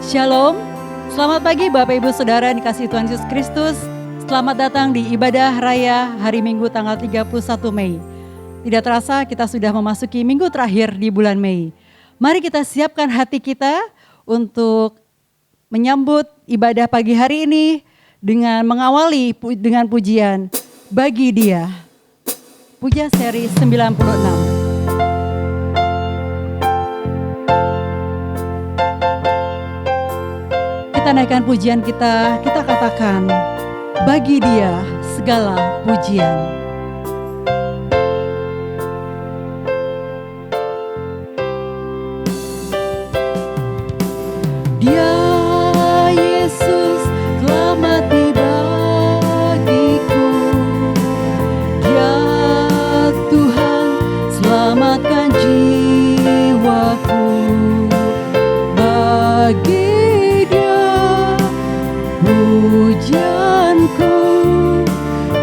Shalom, selamat pagi Bapak Ibu Saudara yang dikasihi Tuhan Yesus Kristus. Selamat datang di ibadah raya hari Minggu tanggal 31 Mei. Tidak terasa kita sudah memasuki minggu terakhir di bulan Mei. Mari kita siapkan hati kita untuk menyambut ibadah pagi hari ini dengan mengawali dengan pujian Bagi Dia. Puja seri 96. Kita naikkan pujian kita katakan, bagi Dia segala pujian. Dia Yesus telah mati bagiku. Dia Tuhan selamatkan jiwaku. Bagi pujianku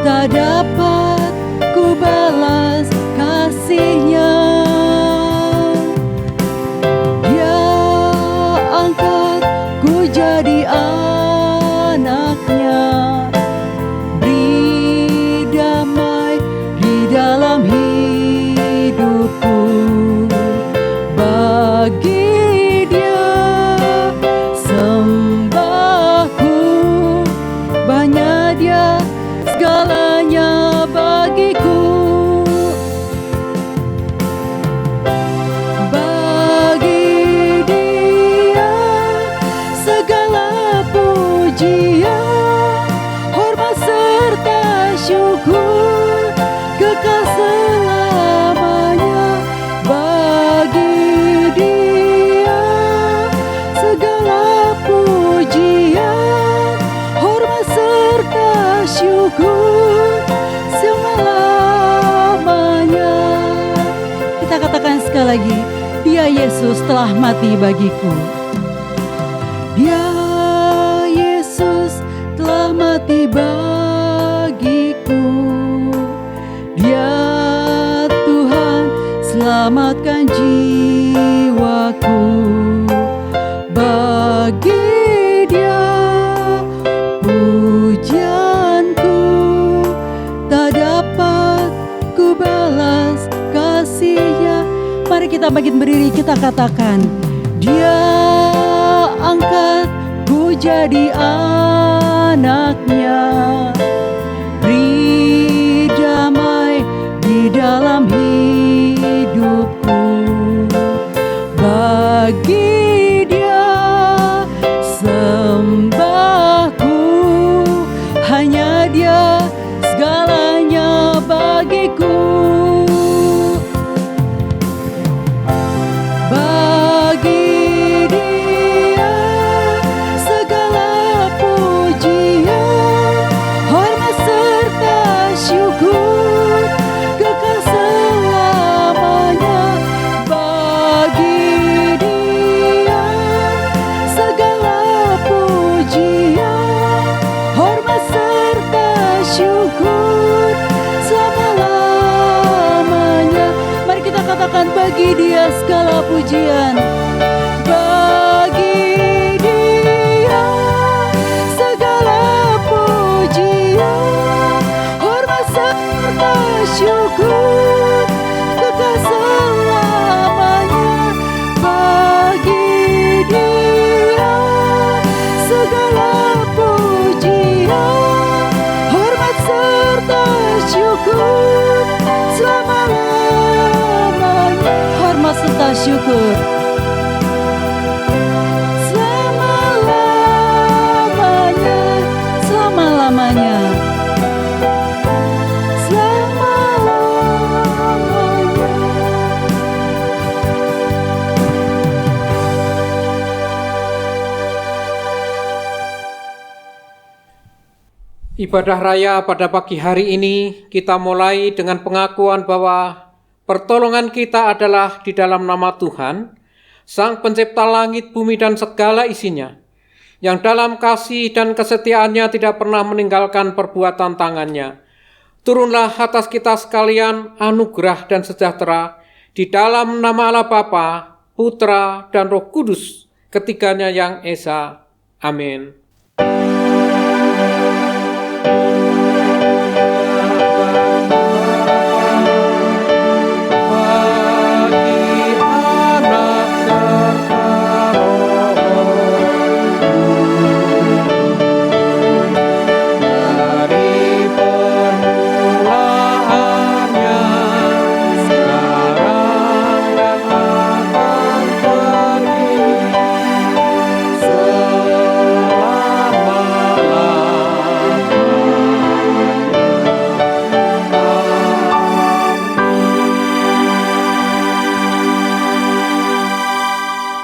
tak dapat ku balas kasih-Nya. Dia angkat ku jadi anak-Nya, beri damai di dalam hidupku. Bagi Dia segalanya bagiku. Bagi Dia segala pujian, hormat serta syukur kekal selamanya. Bagi Dia segala pujian, hormat serta syukur selama-lamanya. Kita katakan sekali lagi, Dia Yesus telah mati bagiku. Dia Yesus telah mati bagiku. Dia Tuhan selamatkan jiwaku. Bagi Dia pujianku tak dapat ku balas kasih-Nya. Mari kita bangkit berdiri, kita katakan, Dia angkat ku jadi anak-Nya, beri damai di dalam hidupku. Bagi Dia sembahku, hanya Dia segalanya bagiku. Bagi Dia segala pujian, hormat serta syukur kekal selamanya. Bagi Dia segala pujian, hormat serta syukur selama-lamanya. Mari kita katakan, bagi Dia segala pujian. Bagi Dia segala pujian, hormat serta syukur kekal selamanya. Bagi Dia segala pujian, hormat serta syukur selama-lamanya. Hormat serta syukur selama-lamanya, selama-lamanya, selama-lamanya. Ibadah raya pada pagi hari ini kita mulai dengan pengakuan bahwa pertolongan kita adalah di dalam nama Tuhan, Sang Pencipta langit, bumi dan segala isinya, yang dalam kasih dan kesetiaannya tidak pernah meninggalkan perbuatan tangannya. Turunlah atas kita sekalian anugerah dan sejahtera di dalam nama Allah Bapa, Putra dan Roh Kudus, ketiganya yang esa. Amin.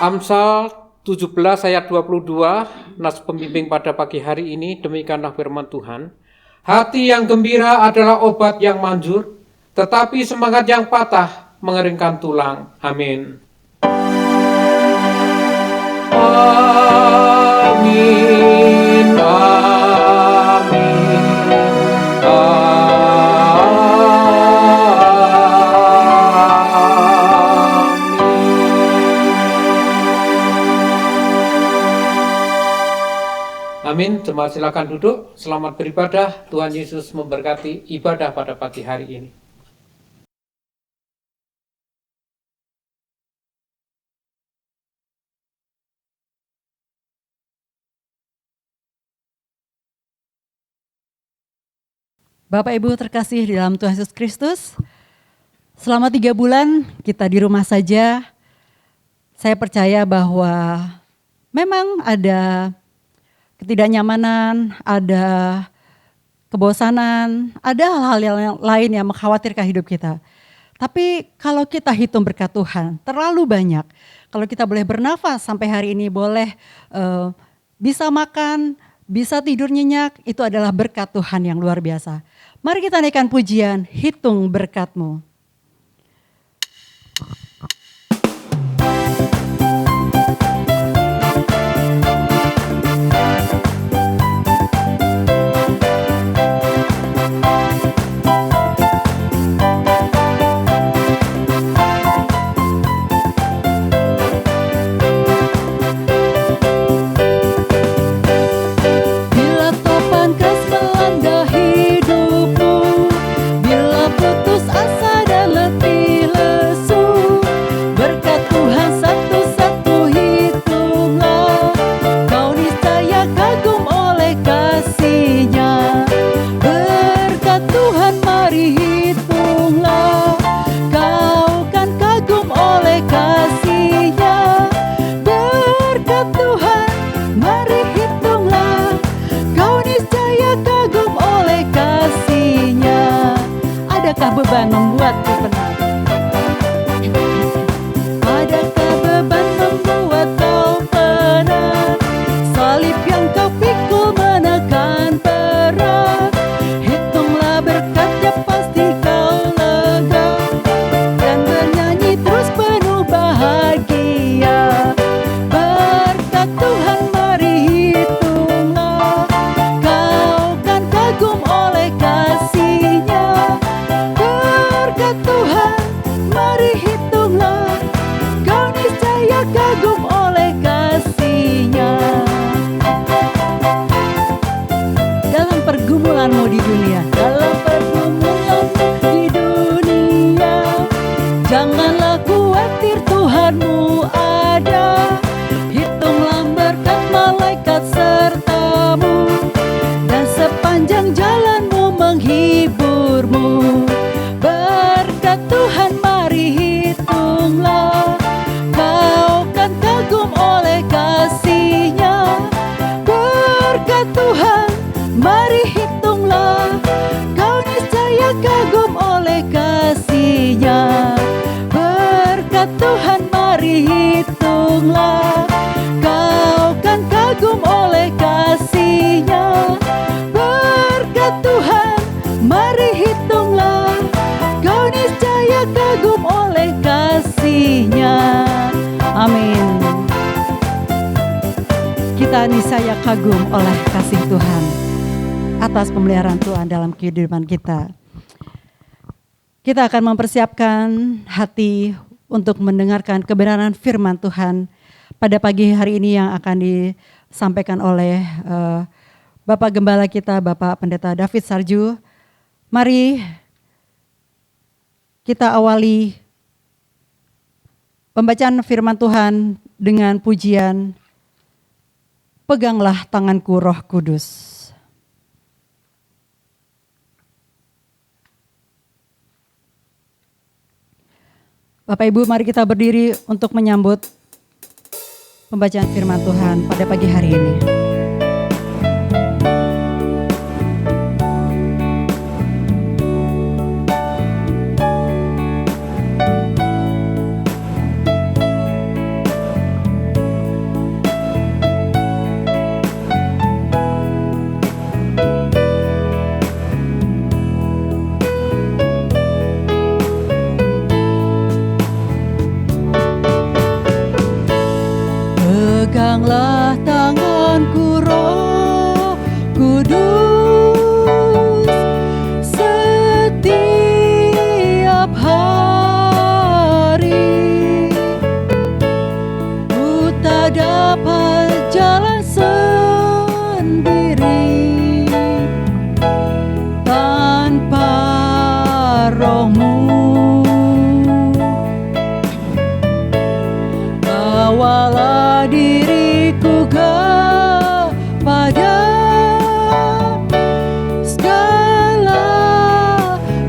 Amsal 17 ayat 22, nas pembimbing pada pagi hari ini, demikianlah firman Tuhan. Hati yang gembira adalah obat yang manjur, tetapi semangat yang patah mengeringkan tulang. Amin. Amin, amin, amin. Jemaat silakan duduk. Selamat beribadah. Tuhan Yesus memberkati ibadah pada pagi hari ini. Bapak Ibu terkasih di dalam Tuhan Yesus Kristus, selama 3 bulan kita di rumah saja. Saya percaya bahwa memang ada ketidaknyamanan, ada kebosanan, ada hal-hal yang lain yang mengkhawatirkan hidup kita. Tapi kalau kita hitung berkat Tuhan, terlalu banyak. Kalau kita boleh bernafas sampai hari ini, boleh bisa makan, bisa tidur nyenyak, itu adalah berkat Tuhan yang luar biasa. Mari kita naikkan pujian, hitung berkat-Mu. Beban membuatku penat. Adakah beban membuat kau penat? Salib yang kau pikul menekan berat. Hitunglah berkatnya pasti kau lega, dan bernyanyi terus penuh bahagia. Berkat Tuhan mari hitunglah, kau kan kagum oleh kasih-Nya. Tuhan, mari hitunglah, kau niscaya kagum oleh kasih-Nya. Dalam pergumulanmu di dunia, dalam pergumulanmu di dunia, janganlah khawatir, Tuhanmu ada. Hitunglah berkat malaikat sertamu, dan sepanjang jalanmu menghiburmu. Tuhan mari hitunglah, kau kan kagum oleh kasih-Nya. Berkat Tuhan mari hitunglah, kau niscaya kagum oleh kasih-Nya. Berkat Tuhan mari hitunglah, kau kan kagum oleh kasih-Nya. Berkat Tuhan mari hitunglah, kau niscaya kagum oleh kasih-Nya. Amin. Kita niscaya kagum oleh kasih Tuhan atas pemeliharaan Tuhan dalam kehidupan kita. Kita akan mempersiapkan hati untuk mendengarkan kebenaran firman Tuhan pada pagi hari ini yang akan disampaikan oleh Bapak Gembala kita, Bapak Pendeta David Sarju. Mari kita awali pembacaan firman Tuhan dengan pujian Peganglah Tanganku Roh Kudus. Bapak Ibu, mari kita berdiri untuk menyambut pembacaan firman Tuhan pada pagi hari ini. Peganglah tanganku Roh Kudus setiap hari. Ku tak dapat jalan sendiri tanpa Roh-Mu. Bawalah diriku kepada segala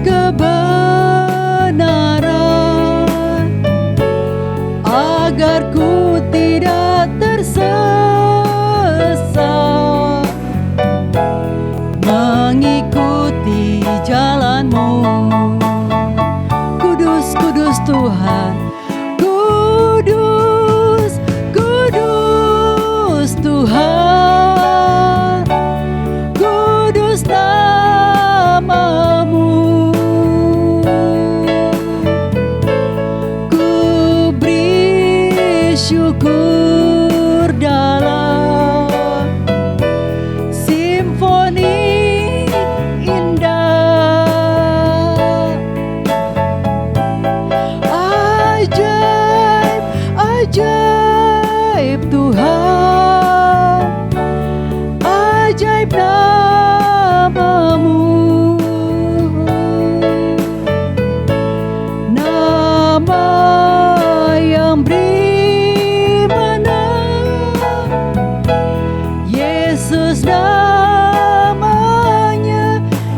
kebenaran, agar ku tidak tersesat mengikuti jalan-Mu. Kudus, kudus Tuhan, kudus, kudus Tuhan, kudus nama-Mu. Ku beri syukur dalam simfoni indah. Ajaib, ajaib Tuhan, ajaib nama-Mu. Nama yang beri menang, Yesus namanya.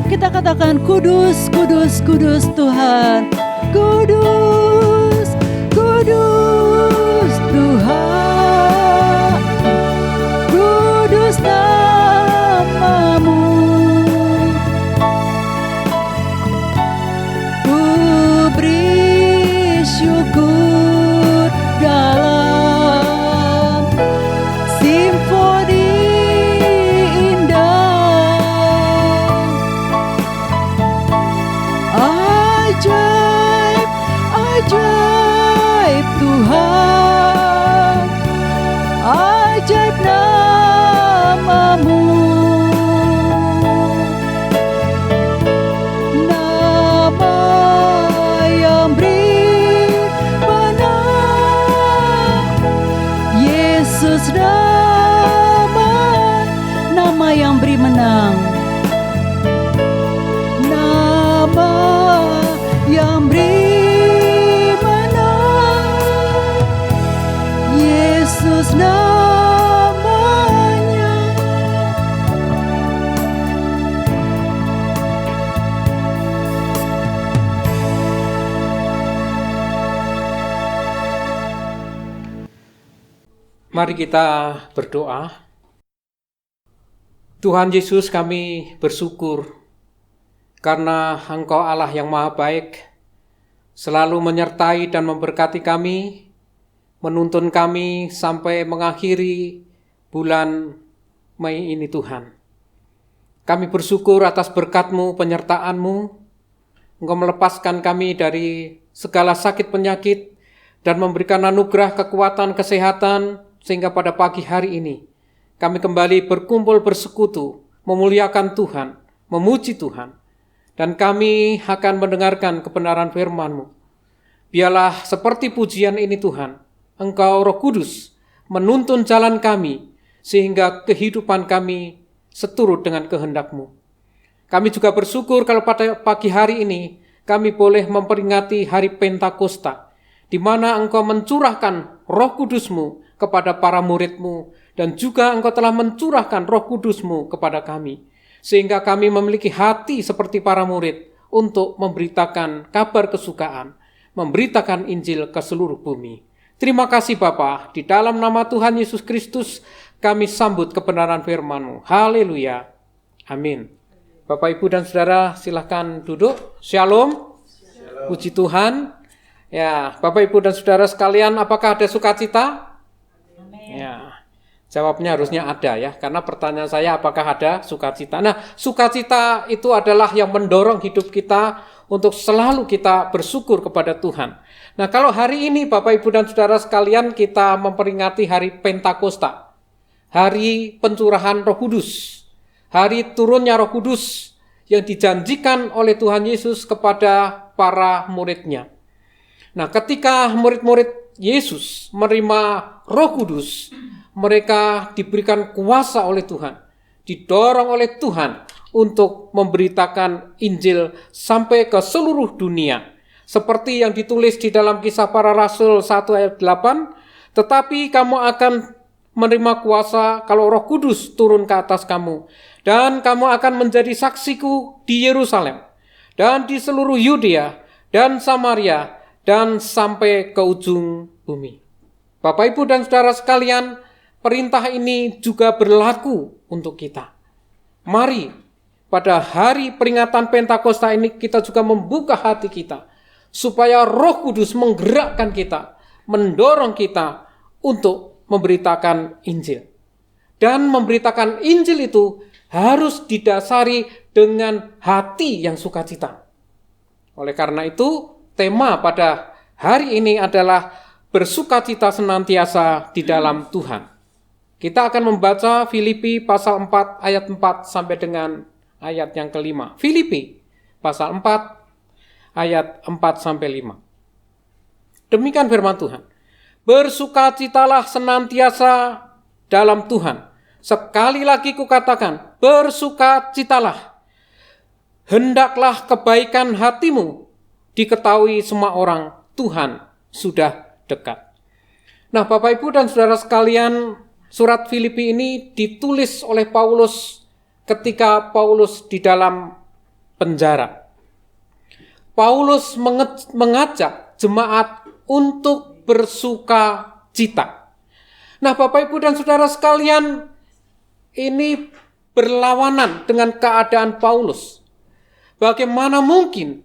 Kita katakan kudus, kudus, kudus Tuhan, kudus, kudus Tuhan, kudus nama-Mu. Ku beri syukur dalam simfoni indah. Ajaib, ajaib Tuhan, ajaib nama-Mu. Nama yang beri menang, Yesus nama yang beri menang. Nama yang beri menang, Yesus namanya. Mari kita berdoa. Tuhan Yesus, kami bersyukur karena Engkau Allah yang Maha Baik, selalu menyertai dan memberkati kami, menuntun kami sampai mengakhiri bulan Mei ini Tuhan. Kami bersyukur atas berkat-Mu, penyertaan-Mu. Engkau melepaskan kami dari segala sakit penyakit dan memberikan anugerah kekuatan kesehatan, sehingga pada pagi hari ini kami kembali berkumpul bersekutu, memuliakan Tuhan, memuji Tuhan. Dan kami akan mendengarkan kebenaran firman-Mu. Biarlah seperti pujian ini Tuhan, Engkau Roh Kudus menuntun jalan kami, sehingga kehidupan kami seturut dengan kehendak-Mu. Kami juga bersyukur kalau pada pagi hari ini kami boleh memperingati hari Pentakosta, di mana Engkau mencurahkan Roh Kudus-Mu kepada para murid-Mu, dan juga Engkau telah mencurahkan Roh Kudus-Mu kepada kami, sehingga kami memiliki hati seperti para murid untuk memberitakan kabar kesukaan, memberitakan Injil ke seluruh bumi. Terima kasih Bapa, di dalam nama Tuhan Yesus Kristus kami sambut kebenaran firman-Mu. Haleluya. Amin. Bapak, Ibu, dan Saudara, silakan duduk. Shalom. Puji Tuhan. Ya, Bapak, Ibu, dan Saudara sekalian, apakah ada sukacita? Amin. Ya, jawabnya harusnya ada ya, karena pertanyaan saya apakah ada sukacita. Nah, sukacita itu adalah yang mendorong hidup kita untuk selalu kita bersyukur kepada Tuhan. Nah, kalau hari ini Bapak, Ibu, dan Saudara sekalian kita memperingati hari Pentakosta, hari pencurahan Roh Kudus, hari turunnya Roh Kudus yang dijanjikan oleh Tuhan Yesus kepada para murid-Nya. Nah, ketika murid-murid Yesus menerima Roh Kudus, mereka diberikan kuasa oleh Tuhan, didorong oleh Tuhan untuk memberitakan Injil sampai ke seluruh dunia. Seperti yang ditulis di dalam Kisah Para Rasul 1 ayat 8, tetapi kamu akan menerima kuasa kalau Roh Kudus turun ke atas kamu, dan kamu akan menjadi saksiku di Yerusalem, dan di seluruh Yudea, dan Samaria, dan sampai ke ujung bumi. Bapak, Ibu, dan Saudara sekalian, perintah ini juga berlaku untuk kita. Mari, pada hari peringatan Pentakosta ini kita juga membuka hati kita, supaya Roh Kudus menggerakkan kita, mendorong kita untuk memberitakan Injil. Dan memberitakan Injil itu harus didasari dengan hati yang sukacita. Oleh karena itu, tema pada hari ini adalah bersukacita senantiasa di dalam Tuhan. Kita akan membaca Filipi pasal 4 ayat 4 sampai dengan ayat yang kelima. Filipi pasal 4 ayat 4 sampai 5. Demikian firman Tuhan. Bersukacitalah senantiasa dalam Tuhan. Sekali lagi kukatakan, bersukacitalah. Hendaklah kebaikan hatimu diketahui semua orang, Tuhan sudah dekat. Nah, Bapak, Ibu, dan Saudara sekalian, surat Filipi ini ditulis oleh Paulus ketika Paulus di dalam penjara. Paulus mengajak jemaat untuk bersuka cita. Nah, Bapak, Ibu, dan Saudara sekalian, ini berlawanan dengan keadaan Paulus. Bagaimana mungkin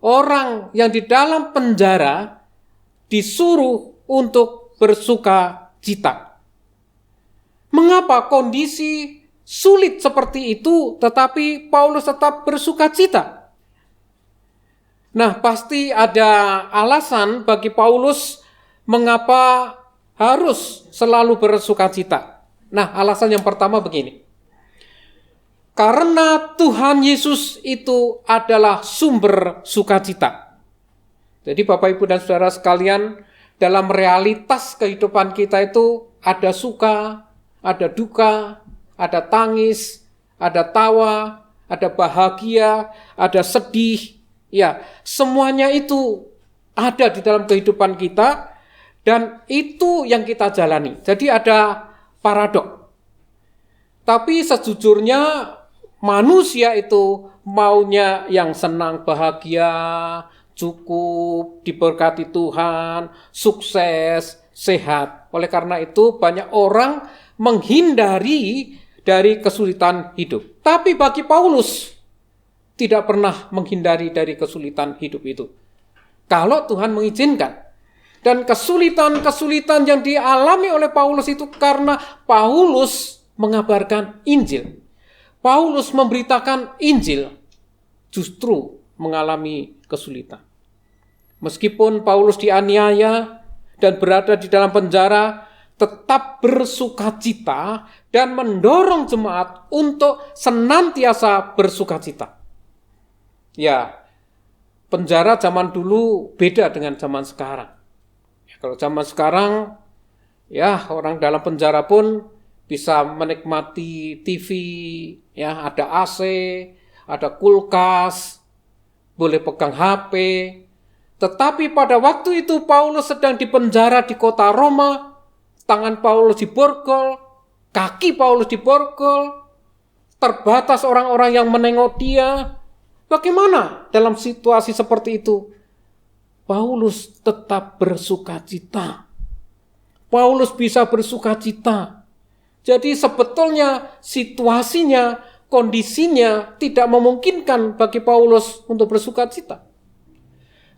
orang yang di dalam penjara disuruh untuk bersuka cita? Mengapa kondisi sulit seperti itu tetapi Paulus tetap bersuka cita? Nah, pasti ada alasan bagi Paulus mengapa harus selalu bersuka cita. Nah, alasan yang pertama begini. Karena Tuhan Yesus itu adalah sumber sukacita. Jadi Bapak, Ibu, dan Saudara sekalian, dalam realitas kehidupan kita itu ada suka, ada duka, ada tangis, ada tawa, ada bahagia, ada sedih. Ya, semuanya itu ada di dalam kehidupan kita dan itu yang kita jalani. Jadi ada paradok. Tapi sejujurnya manusia itu maunya yang senang, bahagia, cukup, diberkati Tuhan, sukses, sehat. Oleh karena itu banyak orang menghindari dari kesulitan hidup. Tapi bagi Paulus tidak pernah menghindari dari kesulitan hidup itu. Kalau Tuhan mengizinkan. Dan kesulitan-kesulitan yang dialami oleh Paulus itu karena Paulus mengabarkan Injil. Paulus memberitakan Injil, justru mengalami kesulitan. Meskipun Paulus dianiaya dan berada di dalam penjara, tetap bersukacita dan mendorong jemaat untuk senantiasa bersukacita. Ya, penjara zaman dulu beda dengan zaman sekarang. Ya, kalau zaman sekarang Ya, orang dalam penjara pun bisa menikmati TV, ya, ada AC, ada kulkas, boleh pegang HP. Tetapi pada waktu itu Paulus sedang dipenjara di kota Roma, tangan Paulus diborgol, kaki Paulus diborgol, terbatas orang-orang yang menengok dia. Bagaimana dalam situasi seperti itu? Paulus tetap bersukacita. Paulus bisa bersukacita. Jadi sebetulnya situasinya, kondisinya tidak memungkinkan bagi Paulus untuk bersukacita.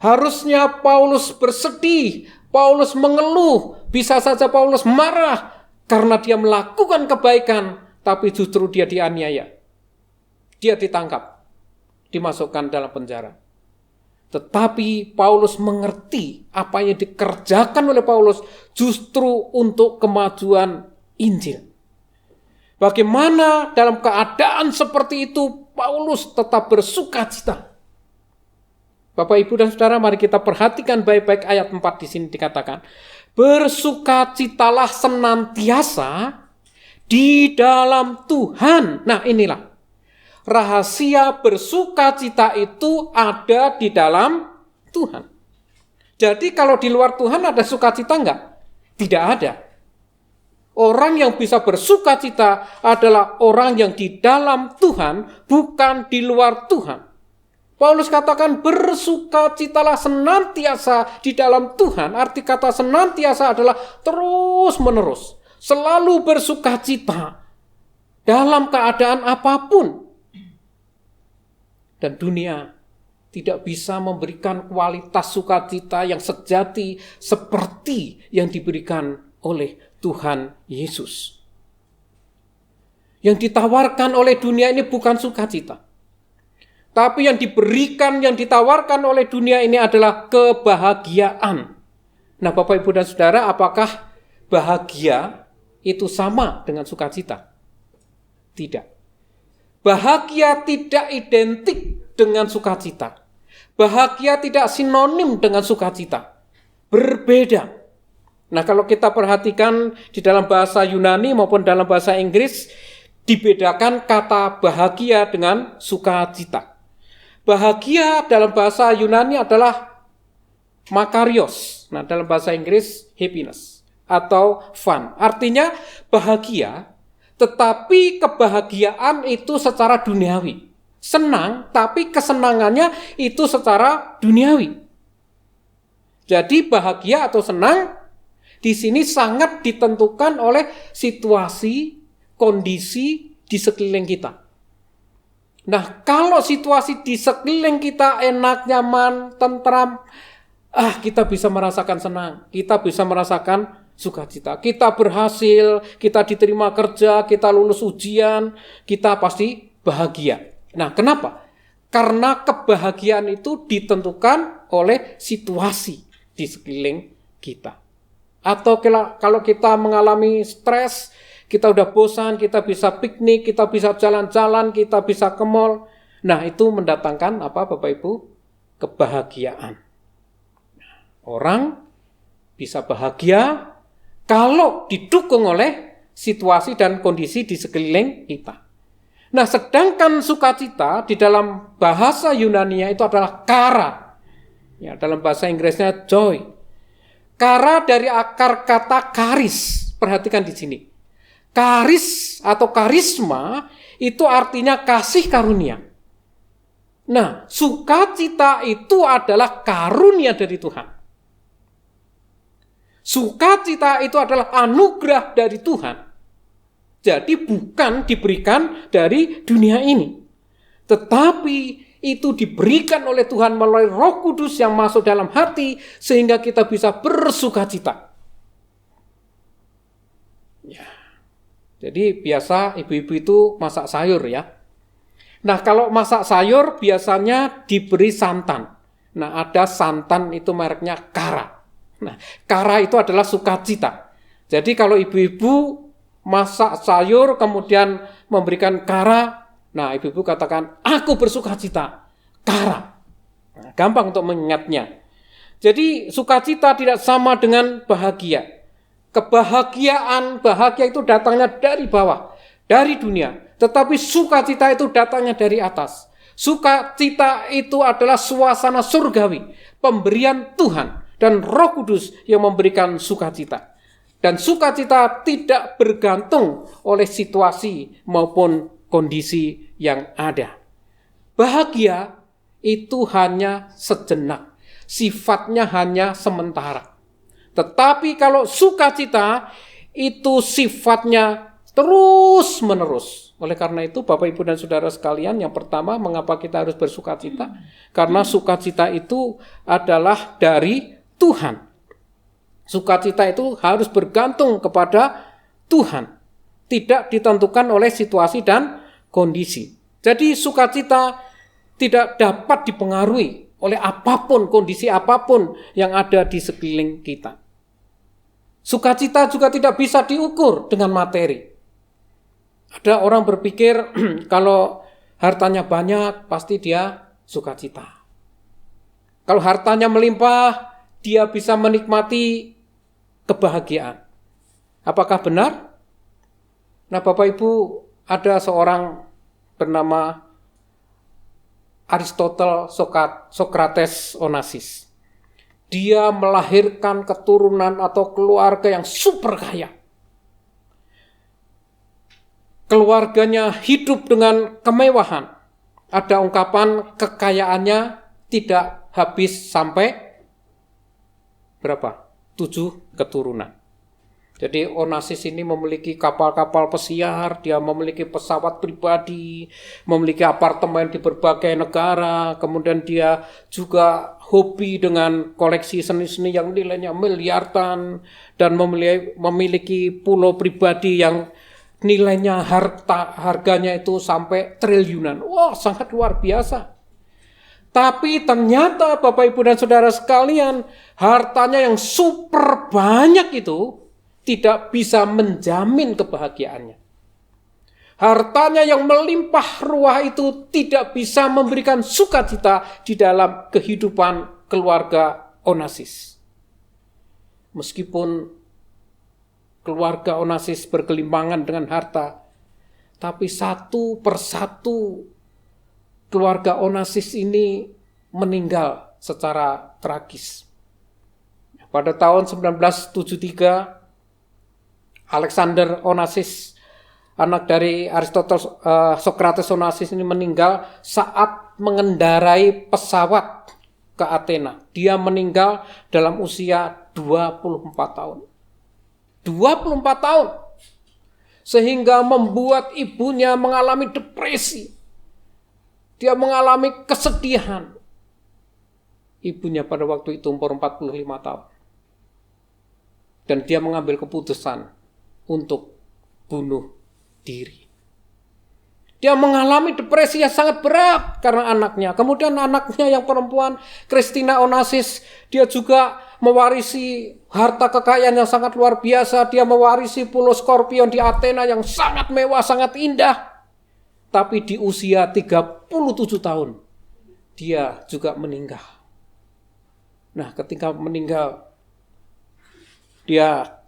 Harusnya Paulus bersedih, Paulus mengeluh, bisa saja Paulus marah karena dia melakukan kebaikan, tapi justru dia dianiaya. Dia ditangkap, dimasukkan dalam penjara. Tetapi Paulus mengerti apa yang dikerjakan oleh Paulus justru untuk kemajuan Injil. Bagaimana dalam keadaan seperti itu Paulus tetap bersukacita. Bapak, Ibu, dan Saudara, mari kita perhatikan baik-baik ayat 4 di sini dikatakan, bersukacitalah senantiasa di dalam Tuhan. Nah, inilah rahasia bersukacita itu ada di dalam Tuhan. Jadi kalau di luar Tuhan ada sukacita enggak? Tidak ada. Orang yang bisa bersukacita adalah orang yang di dalam Tuhan, bukan di luar Tuhan. Paulus katakan bersukacitalah senantiasa di dalam Tuhan. Arti kata senantiasa adalah terus menerus. Selalu bersukacita dalam keadaan apapun. Dan dunia tidak bisa memberikan kualitas sukacita yang sejati seperti yang diberikan oleh Tuhan Yesus. Yang ditawarkan oleh dunia ini bukan sukacita. Tapi yang diberikan, yang ditawarkan oleh dunia ini adalah kebahagiaan. Nah, Bapak, Ibu, dan Saudara, apakah bahagia itu sama dengan sukacita? Tidak. Bahagia tidak identik dengan sukacita. Bahagia tidak sinonim dengan sukacita. Berbeda. Nah, kalau kita perhatikan di dalam bahasa Yunani maupun dalam bahasa Inggris, dibedakan kata bahagia dengan sukacita. Bahagia dalam bahasa Yunani adalah makarios. Nah, dalam bahasa Inggris happiness atau fun. Artinya bahagia, tetapi kebahagiaan itu secara duniawi. Senang, tapi kesenangannya itu secara duniawi. Jadi bahagia atau senang di sini sangat ditentukan oleh situasi, kondisi di sekeliling kita. Nah, kalau situasi di sekeliling kita enak, nyaman, tentram, kita bisa merasakan senang, kita bisa merasakan sukacita. Kita berhasil, kita diterima kerja, kita lulus ujian, kita pasti bahagia. Nah, kenapa? Karena kebahagiaan itu ditentukan oleh situasi di sekeliling kita. Atau kalau kita mengalami stres, kita udah bosan, kita bisa piknik, kita bisa jalan-jalan, kita bisa ke mall. Nah, itu mendatangkan apa, Bapak Ibu? Kebahagiaan. Orang bisa bahagia kalau didukung oleh situasi dan kondisi di sekeliling kita. Nah, sedangkan sukacita di dalam bahasa Yunani itu adalah kara. Ya, dalam bahasa Inggrisnya joy. Kara dari akar kata karis. Perhatikan di sini. Karis atau karisma itu artinya kasih karunia. Nah, sukacita itu adalah karunia dari Tuhan. Sukacita itu adalah anugerah dari Tuhan. Jadi bukan diberikan dari dunia ini. Tetapi itu diberikan oleh Tuhan melalui Roh Kudus yang masuk dalam hati sehingga kita bisa bersukacita. Ya. Jadi biasa ibu-ibu itu masak sayur ya. Nah, kalau masak sayur biasanya diberi santan. Nah, ada santan itu mereknya Kara. Nah, Kara itu adalah sukacita. Jadi kalau ibu-ibu masak sayur kemudian memberikan Kara, nah ibu-ibu katakan, aku bersukacita. Kara. Nah, gampang untuk mengingatnya. Jadi sukacita tidak sama dengan bahagia. bahagia itu datangnya dari bawah, dari dunia. Tetapi sukacita itu datangnya dari atas. Sukacita itu adalah suasana surgawi, pemberian Tuhan dan Roh Kudus yang memberikan sukacita. Dan sukacita tidak bergantung oleh situasi maupun kondisi yang ada. Bahagia itu hanya sejenak, sifatnya hanya sementara. Tetapi kalau sukacita itu sifatnya terus menerus. Oleh karena itu Bapak Ibu dan Saudara sekalian, yang pertama mengapa kita harus bersukacita? Karena sukacita itu adalah dari Tuhan. Sukacita itu harus bergantung kepada Tuhan. Tidak ditentukan oleh situasi dan kondisi. Jadi sukacita tidak dapat dipengaruhi oleh apapun, kondisi apapun yang ada di sekeliling kita. Sukacita juga tidak bisa diukur dengan materi. Ada orang berpikir kalau hartanya banyak pasti dia sukacita. Kalau hartanya melimpah, dia bisa menikmati kebahagiaan. Apakah benar? Nah, Bapak Ibu, ada seorang bernama Aristotle Socrates Onassis. Dia melahirkan keturunan atau keluarga yang super kaya. Keluarganya hidup dengan kemewahan. Ada ungkapan kekayaannya tidak habis sampai berapa? 7 keturunan. Jadi Onassis ini memiliki kapal-kapal pesiar, dia memiliki pesawat pribadi, memiliki apartemen di berbagai negara, kemudian dia juga hobi dengan koleksi seni-seni yang nilainya miliaran, dan memiliki pulau pribadi yang nilainya harganya itu sampai triliunan. Wah, sangat luar biasa. Tapi ternyata Bapak Ibu dan Saudara sekalian, hartanya yang super banyak itu tidak bisa menjamin kebahagiaannya. Hartanya yang melimpah ruah itu tidak bisa memberikan sukacita di dalam kehidupan keluarga Onassis. Meskipun keluarga Onassis bergelimpangan dengan harta, tapi satu persatu keluarga Onassis ini meninggal secara tragis. Pada tahun 1973, Alexander Onassis, anak dari Aristotle Socrates Onassis ini meninggal saat mengendarai pesawat ke Athena. Dia meninggal dalam usia 24 tahun. 24 tahun. Sehingga membuat ibunya mengalami depresi. Dia mengalami kesedihan. Ibunya pada waktu itu umur 45 tahun. Dan dia mengambil keputusan untuk bunuh diri. Dia mengalami depresi yang sangat berat karena anaknya. Kemudian anaknya yang perempuan, Christina Onassis, dia juga mewarisi harta kekayaan yang sangat luar biasa. Dia mewarisi pulau Skorpion di Athena yang sangat mewah, sangat indah. Tapi di usia 37 tahun, dia juga meninggal. Nah, ketika meninggal, dia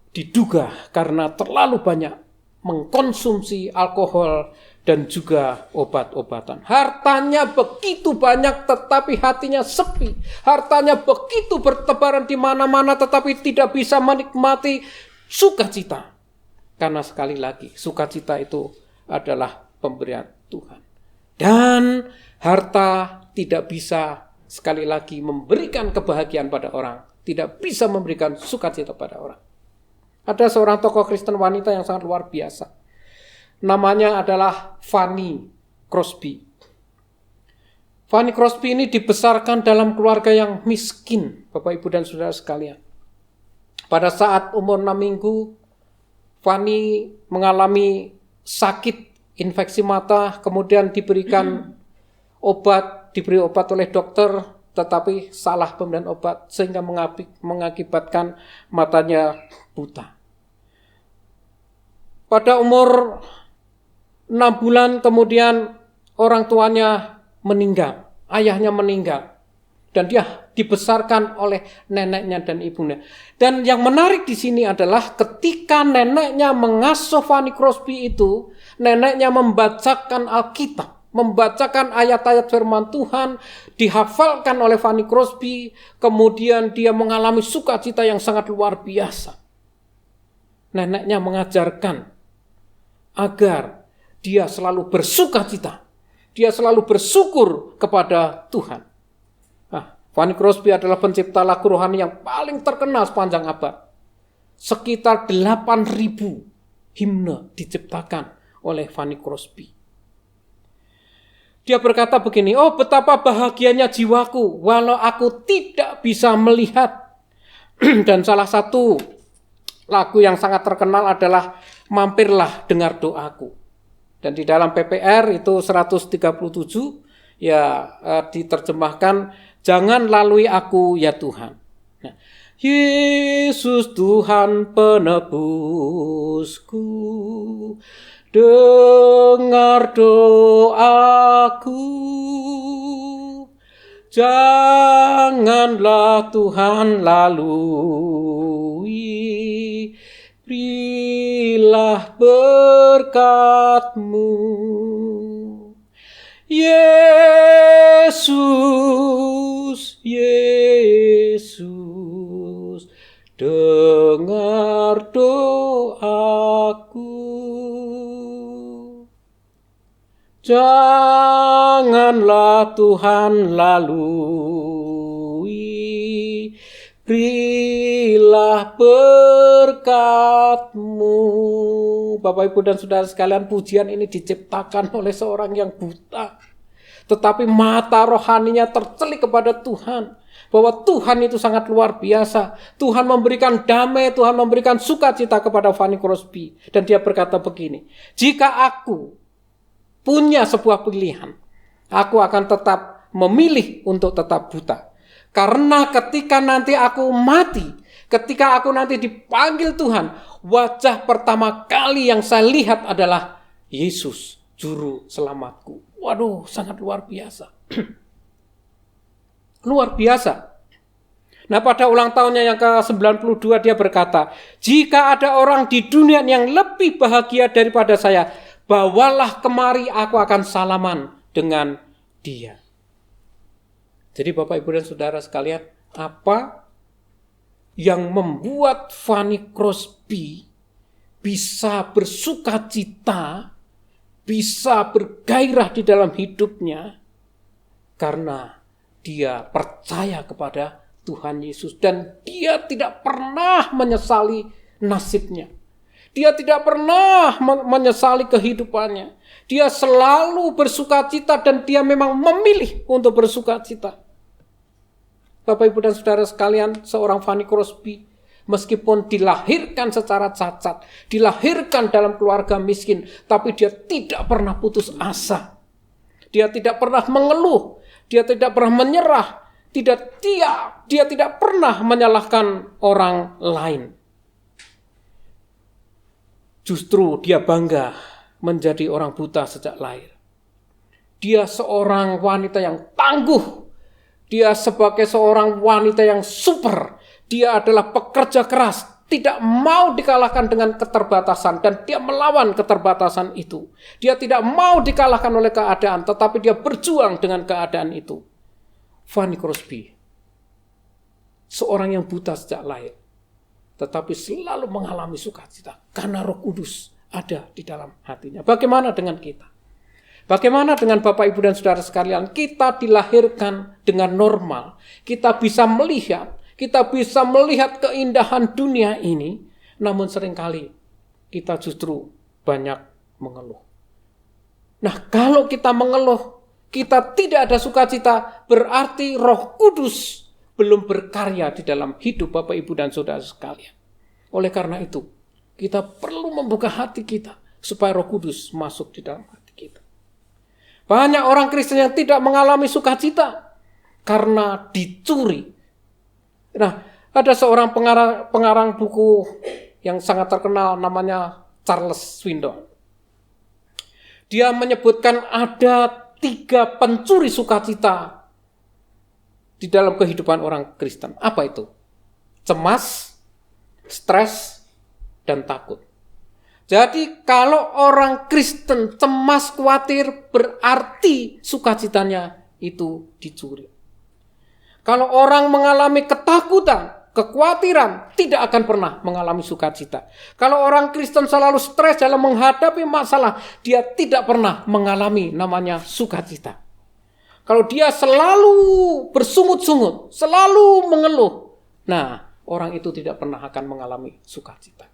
diduga karena terlalu banyak mengkonsumsi alkohol dan juga obat-obatan. Hartanya begitu banyak tetapi hatinya sepi. Hartanya begitu bertebaran di mana-mana tetapi tidak bisa menikmati sukacita. Karena sekali lagi sukacita itu adalah pemberian Tuhan. Dan harta tidak bisa sekali lagi memberikan kebahagiaan pada orang. Tidak bisa memberikan sukacita pada orang. Ada seorang tokoh Kristen wanita yang sangat luar biasa. Namanya adalah Fanny Crosby. Fanny Crosby ini dibesarkan dalam keluarga yang miskin, Bapak Ibu dan Saudara sekalian. Pada saat umur 6 minggu, Fanny mengalami sakit infeksi mata, kemudian diberi obat oleh dokter, tetapi salah pemberian obat sehingga mengakibatkan matanya buta. Pada umur 6 bulan kemudian orang tuanya meninggal, ayahnya meninggal. Dan dia dibesarkan oleh neneknya dan ibunya. Dan yang menarik di sini adalah ketika neneknya mengasuh Fanny Crosby itu, neneknya membacakan Alkitab, membacakan ayat-ayat firman Tuhan, dihafalkan oleh Fanny Crosby, kemudian dia mengalami sukacita yang sangat luar biasa. Neneknya mengajarkan agar dia selalu bersukacita, dia selalu bersyukur kepada Tuhan. Fanny Crosby adalah pencipta lagu rohani yang paling terkenal sepanjang abad. Sekitar 8.000 himne diciptakan oleh Fanny Crosby. Dia berkata begini, "Oh, betapa bahagianya jiwaku walau aku tidak bisa melihat." Dan salah satu lagu yang sangat terkenal adalah "Mampirlah dengar doaku." Dan di dalam PPR itu 137 diterjemahkan, "Jangan lalui aku ya Tuhan." Nah, Yesus Tuhan penebusku, dengar doaku. Janganlah Tuhan lalui, berilah berkat-Mu. Yesus, Yesus, dengar doaku. Janganlah Tuhan lalui, berilah berkat-Mu. Bapak, Ibu, dan saudara sekalian, pujian ini diciptakan oleh seorang yang buta, tetapi mata rohaninya tercelik kepada Tuhan, bahwa Tuhan itu sangat luar biasa. Tuhan memberikan damai, Tuhan memberikan sukacita kepada Fanny Crosby. Dan dia berkata begini, "Jika aku punya sebuah pilihan, aku akan tetap memilih untuk tetap buta. Karena ketika nanti aku mati, ketika aku nanti dipanggil Tuhan, wajah pertama kali yang saya lihat adalah Yesus, Juru Selamatku." Waduh, sangat luar biasa. Luar biasa. Nah, pada ulang tahunnya yang ke-92 dia berkata, "Jika ada orang di dunia yang lebih bahagia daripada saya, bawalah kemari, aku akan salaman dengan dia." Jadi Bapak, Ibu, dan saudara sekalian, apa yang membuat Fanny Crosby bisa bersukacita, bisa bergairah di dalam hidupnya? Karena dia percaya kepada Tuhan Yesus dan dia tidak pernah menyesali nasibnya. Dia tidak pernah menyesali kehidupannya. Dia selalu bersukacita dan dia memang memilih untuk bersukacita. Bapak, Ibu, dan saudara sekalian, seorang Fanny Crosby meskipun dilahirkan secara cacat, dilahirkan dalam keluarga miskin, tapi dia tidak pernah putus asa. Dia tidak pernah mengeluh, dia tidak pernah menyerah, dia tidak pernah menyalahkan orang lain. Justru dia bangga menjadi orang buta sejak lahir. Dia seorang wanita yang tangguh. Dia sebagai seorang wanita yang super. Dia adalah pekerja keras, tidak mau dikalahkan dengan keterbatasan, dan dia melawan keterbatasan itu. Dia tidak mau dikalahkan oleh keadaan, tetapi dia berjuang dengan keadaan itu. Fanny Crosby, seorang yang buta sejak lahir, tetapi selalu mengalami sukacita karena Roh Kudus ada di dalam hatinya. Bagaimana dengan kita? Bagaimana dengan Bapak, Ibu, dan saudara sekalian? Kita dilahirkan dengan normal. Kita bisa melihat keindahan dunia ini, namun seringkali kita justru banyak mengeluh. Nah, kalau kita mengeluh, kita tidak ada sukacita, berarti Roh Kudus belum berkarya di dalam hidup Bapak, Ibu, dan saudara sekalian. Oleh karena itu, kita perlu membuka hati kita supaya Roh Kudus masuk di dalam hati kita. Banyak orang Kristen yang tidak mengalami sukacita karena dicuri. Nah, ada seorang pengarang buku yang sangat terkenal namanya Charles Swindoll. Dia menyebutkan ada 3 pencuri sukacita di dalam kehidupan orang Kristen. Apa itu? Cemas, stres, dan takut. Jadi kalau orang Kristen cemas, khawatir, berarti sukacitanya itu dicuri. Kalau orang mengalami ketakutan, kekhawatiran, tidak akan pernah mengalami sukacita. Kalau orang Kristen selalu stres dalam menghadapi masalah, dia tidak pernah mengalami namanya sukacita. Kalau dia selalu bersungut-sungut, selalu mengeluh, nah, orang itu tidak pernah akan mengalami sukacita.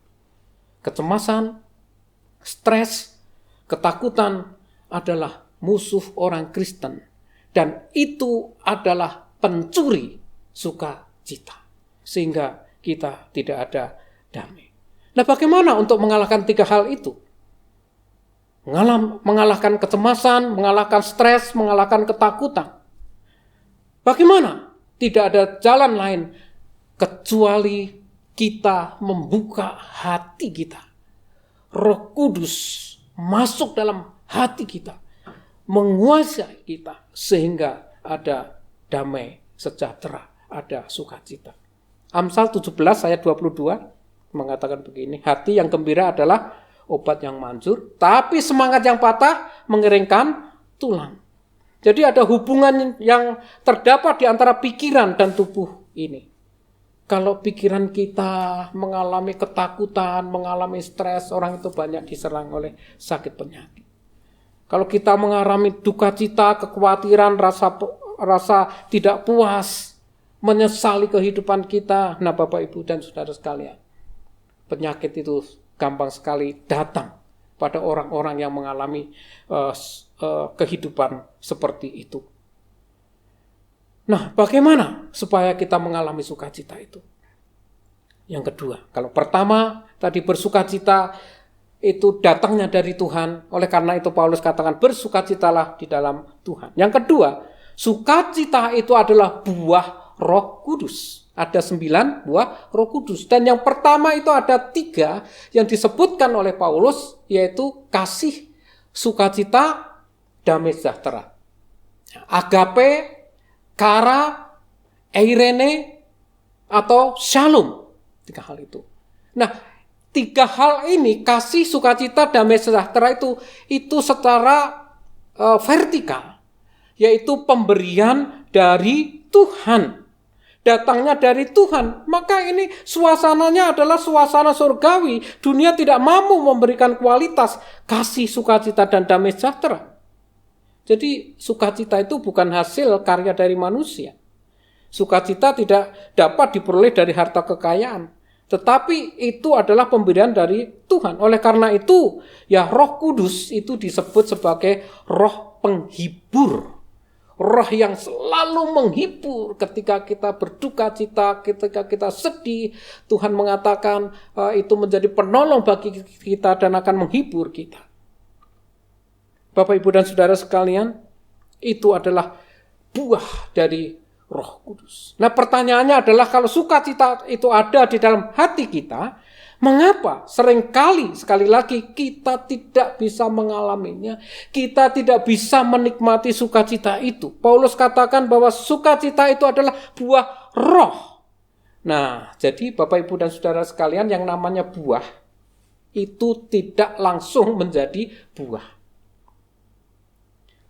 Kecemasan, stres, ketakutan adalah musuh orang Kristen. Dan itu adalah pencuri sukacita. Sehingga kita tidak ada damai. Nah, bagaimana untuk mengalahkan 3 hal itu? Mengalahkan kecemasan, mengalahkan stres, mengalahkan ketakutan. Bagaimana? Tidak ada jalan lain kecuali kita membuka hati kita. Roh Kudus masuk dalam hati kita, menguasai kita, sehingga ada damai, sejahtera, ada sukacita. Amsal 17 ayat 22 mengatakan begini, hati yang gembira adalah obat yang manjur, tapi semangat yang patah mengeringkan tulang. Jadi ada hubungan yang terdapat di antara pikiran dan tubuh ini. Kalau pikiran kita mengalami ketakutan, mengalami stres, orang itu banyak diserang oleh sakit penyakit. Kalau kita mengalami duka cita, kekhawatiran, rasa tidak puas, menyesali kehidupan kita, nah Bapak Ibu dan Saudara sekalian, penyakit itu gampang sekali datang pada orang-orang yang mengalami kehidupan seperti itu. Nah, bagaimana supaya kita mengalami sukacita itu? Yang kedua, kalau pertama tadi bersukacita itu datangnya dari Tuhan, oleh karena itu Paulus katakan bersukacitalah di dalam Tuhan. Yang kedua, sukacita itu adalah buah Roh Kudus. Ada 9 buah Roh Kudus. Dan yang pertama itu ada 3 yang disebutkan oleh Paulus, yaitu kasih, sukacita, damai sejahtera. Agape, kara, eirene, atau shalom. 3 hal itu. Nah, 3 hal ini, kasih, sukacita, damai sejahtera itu secara vertikal. Yaitu pemberian dari Tuhan. Datangnya dari Tuhan, maka ini suasananya adalah suasana surgawi. Dunia tidak mampu memberikan kualitas kasih, sukacita, dan damai sejahtera. Jadi sukacita itu bukan hasil karya dari manusia. Sukacita tidak dapat diperoleh dari harta kekayaan, tetapi itu adalah pemberian dari Tuhan. Oleh karena itu, ya Roh Kudus itu disebut sebagai roh penghibur. Roh yang selalu menghibur ketika kita berduka cita, ketika kita sedih. Tuhan mengatakan itu menjadi penolong bagi kita dan akan menghibur kita. Bapak, Ibu, dan Saudara sekalian, itu adalah buah dari Roh Kudus. Nah, pertanyaannya adalah kalau sukacita itu ada di dalam hati kita, mengapa seringkali, sekali lagi, kita tidak bisa mengalaminya, kita tidak bisa menikmati sukacita itu? Paulus katakan bahwa sukacita itu adalah buah roh. Nah, jadi Bapak, Ibu, dan Saudara sekalian, yang namanya buah, itu tidak langsung menjadi buah.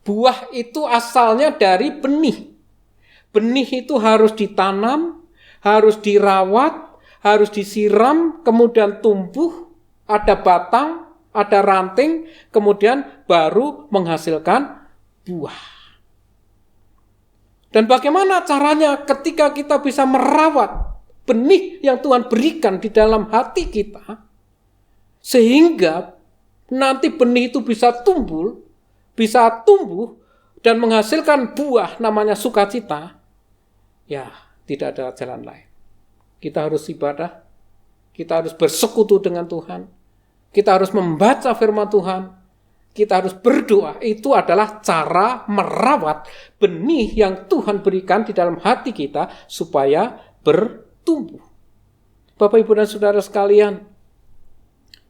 Buah itu asalnya dari benih. Benih itu harus ditanam, harus dirawat, harus disiram, kemudian tumbuh, ada batang, ada ranting, kemudian baru menghasilkan buah. Dan bagaimana caranya ketika kita bisa merawat benih yang Tuhan berikan di dalam hati kita, sehingga nanti benih itu bisa tumbuh dan menghasilkan buah namanya sukacita, ya tidak ada jalan lain. Kita harus ibadah, kita harus bersekutu dengan Tuhan, kita harus membaca firman Tuhan, kita harus berdoa. Itu adalah cara merawat benih yang Tuhan berikan di dalam hati kita supaya bertumbuh. Bapak, Ibu, dan Saudara sekalian,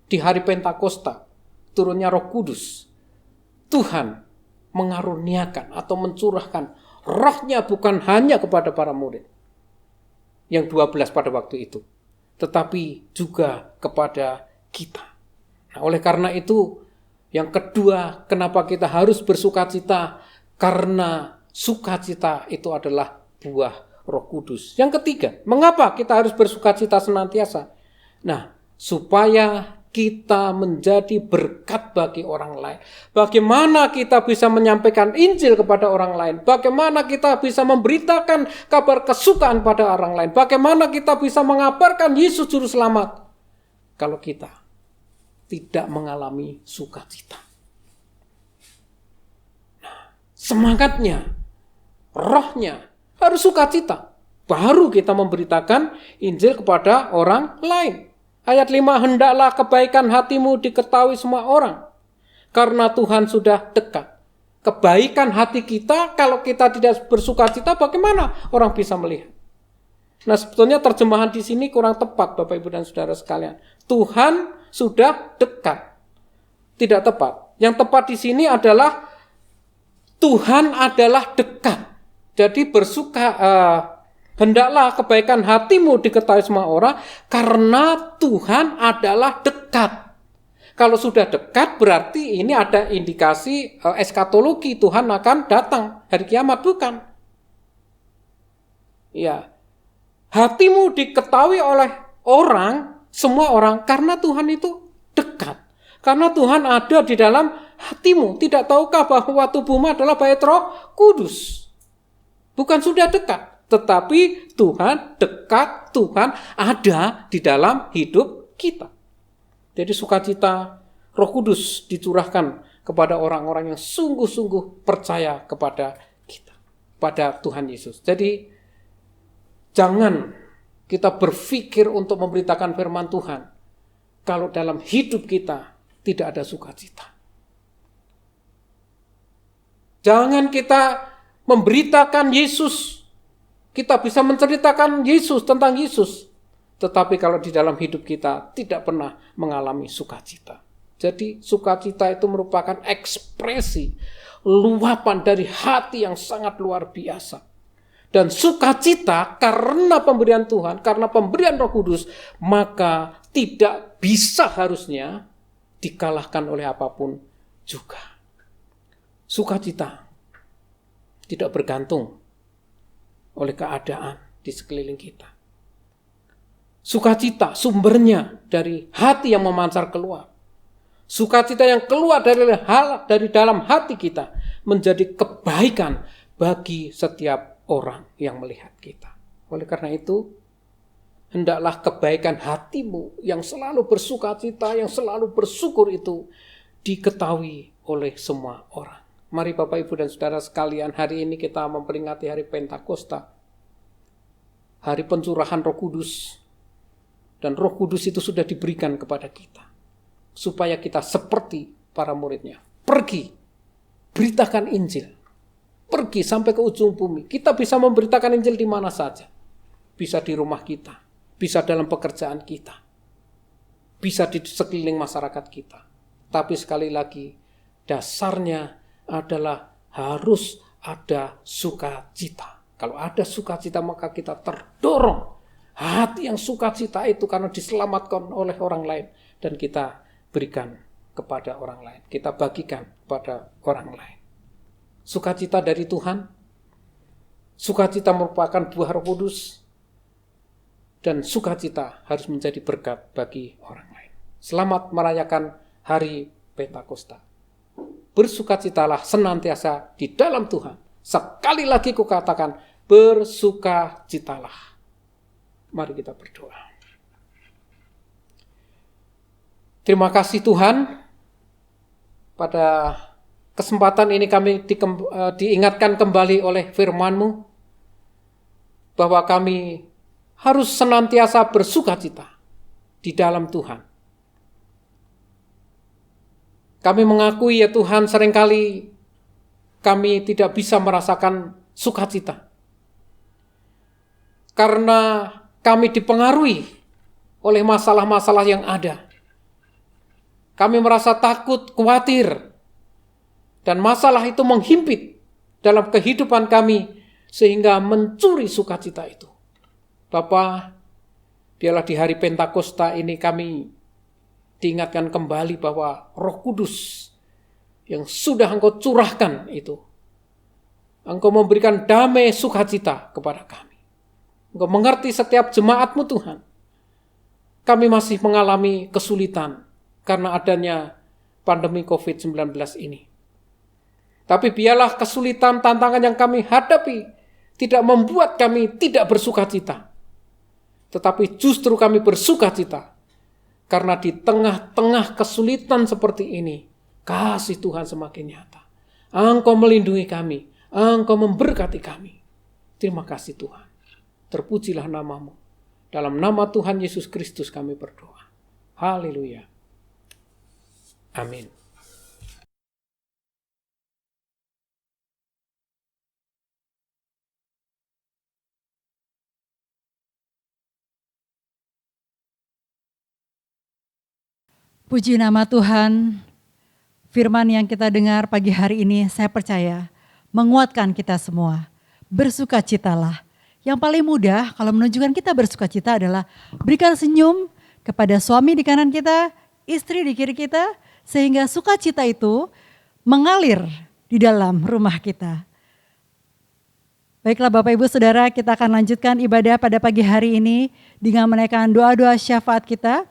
di hari Pentakosta, turunnya Roh Kudus, Tuhan mengaruniakan atau mencurahkan rohnya bukan hanya kepada para murid yang 12 pada waktu itu, tetapi juga kepada kita. Nah, oleh karena itu, yang kedua, kenapa kita harus bersukacita? Karena sukacita itu adalah buah Roh Kudus. Yang ketiga, mengapa kita harus bersukacita senantiasa? Nah, supaya kita menjadi berkat bagi orang lain. Bagaimana kita bisa menyampaikan Injil kepada orang lain? Bagaimana kita bisa memberitakan kabar kesukaan pada orang lain? Bagaimana kita bisa mengabarkan Yesus Juru Selamat kalau kita tidak mengalami sukacita? Nah, semangatnya, rohnya harus sukacita. Baru kita memberitakan Injil kepada orang lain. Ayat 5, hendaklah kebaikan hatimu diketahui semua orang, karena Tuhan sudah dekat. Kebaikan hati kita, kalau kita tidak bersukacita, bagaimana orang bisa melihat? Nah, sebetulnya terjemahan di sini kurang tepat, Bapak, Ibu, dan Saudara sekalian. Tuhan sudah dekat. Tidak tepat. Yang tepat di sini adalah Tuhan adalah dekat. Jadi hendaklah kebaikan hatimu diketahui semua orang, karena Tuhan adalah dekat. Kalau sudah dekat, berarti ini ada indikasi eskatologi, Tuhan akan datang hari kiamat, bukan? Ya, hatimu diketahui oleh orang, semua orang, karena Tuhan itu dekat. Karena Tuhan ada di dalam hatimu. Tidak tahukah bahwa tubuhmu adalah bait Roh Kudus? Bukan sudah dekat, tetapi Tuhan dekat, Tuhan ada di dalam hidup kita. Jadi sukacita Roh Kudus dicurahkan kepada orang-orang yang sungguh-sungguh percaya kepada kita, pada Tuhan Yesus. Jadi jangan kita berpikir untuk memberitakan firman Tuhan kalau dalam hidup kita tidak ada sukacita. Jangan kita memberitakan Yesus. Kita bisa menceritakan Yesus, tentang Yesus. Tetapi kalau di dalam hidup kita tidak pernah mengalami sukacita. Jadi sukacita itu merupakan ekspresi, luapan dari hati yang sangat luar biasa. Dan sukacita karena pemberian Tuhan, karena pemberian Roh Kudus, maka tidak bisa harusnya dikalahkan oleh apapun juga. Sukacita tidak bergantung oleh keadaan di sekeliling kita. Sukacita sumbernya dari hati yang memancar keluar. Sukacita yang keluar dari dalam hati kita menjadi kebaikan bagi setiap orang yang melihat kita. Oleh karena itu, hendaklah kebaikan hatimu yang selalu bersukacita, yang selalu bersyukur itu diketahui oleh semua orang. Mari Bapak, Ibu, dan Saudara sekalian, hari ini kita memperingati hari Pentakosta. Hari pencurahan Roh Kudus. Dan Roh Kudus itu sudah diberikan kepada kita. Supaya kita seperti para muridnya. Pergi, beritakan Injil. Pergi sampai ke ujung bumi. Kita bisa memberitakan Injil di mana saja. Bisa di rumah kita. Bisa dalam pekerjaan kita. Bisa di sekeliling masyarakat kita. Tapi sekali lagi, dasarnya adalah harus ada sukacita. Kalau ada sukacita, maka kita terdorong. Hati yang sukacita itu karena diselamatkan oleh orang lain. Dan kita berikan kepada orang lain. Kita bagikan kepada orang lain. Sukacita dari Tuhan. Sukacita merupakan buah Roh Kudus. Dan sukacita harus menjadi berkat bagi orang lain. Selamat merayakan hari Pentakosta. Bersukacitalah senantiasa di dalam Tuhan. Sekali lagi kukatakan, bersukacitalah. Mari kita berdoa. Terima kasih Tuhan. Pada kesempatan ini kami diingatkan kembali oleh firman-Mu bahwa kami harus senantiasa bersukacita di dalam Tuhan. Kami mengakui ya Tuhan, seringkali kami tidak bisa merasakan sukacita. Karena kami dipengaruhi oleh masalah-masalah yang ada. Kami merasa takut, khawatir. Dan masalah itu menghimpit dalam kehidupan kami sehingga mencuri sukacita itu. Bapa, biarlah di hari Pentakosta ini kami diingatkan kembali bahwa Roh Kudus yang sudah Engkau curahkan itu, Engkau memberikan damai sukacita kepada kami. Engkau mengerti setiap jemaat-Mu Tuhan. Kami masih mengalami kesulitan karena adanya pandemi COVID-19 ini. Tapi biarlah kesulitan, tantangan yang kami hadapi tidak membuat kami tidak bersukacita. Tetapi justru kami bersukacita karena di tengah-tengah kesulitan seperti ini, kasih Tuhan semakin nyata. Engkau melindungi kami, Engkau memberkati kami. Terima kasih Tuhan. Terpujilah nama-Mu. Dalam nama Tuhan Yesus Kristus kami berdoa. Haleluya. Amin. Puji nama Tuhan. Firman yang kita dengar pagi hari ini, saya percaya menguatkan kita semua. Bersukacitalah. Yang paling mudah kalau menunjukkan kita bersukacita adalah berikan senyum kepada suami di kanan kita, istri di kiri kita, sehingga sukacita itu mengalir di dalam rumah kita. Baiklah Bapak Ibu Saudara, kita akan lanjutkan ibadah pada pagi hari ini dengan menaikkan doa-doa syafaat kita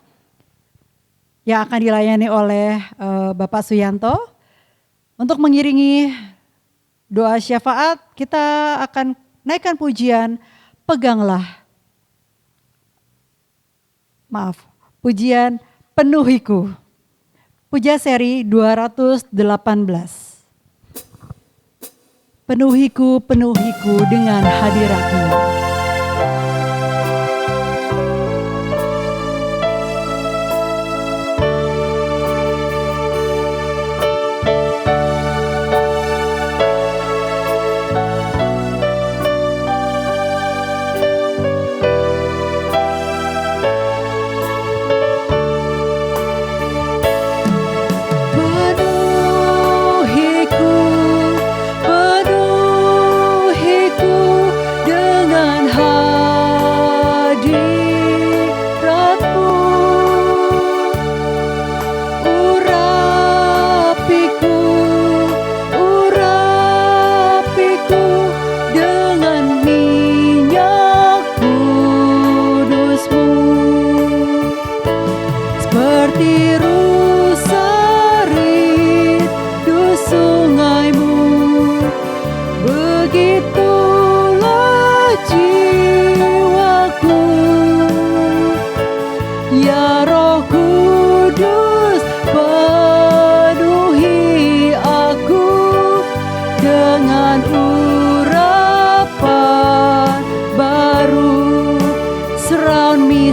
yang akan dilayani oleh Bapak Suyanto. Untuk mengiringi doa syafaat, kita akan naikkan pujian pujian Penuhiku. Puja seri 218. Penuhiku, penuhiku dengan hadirat-Mu.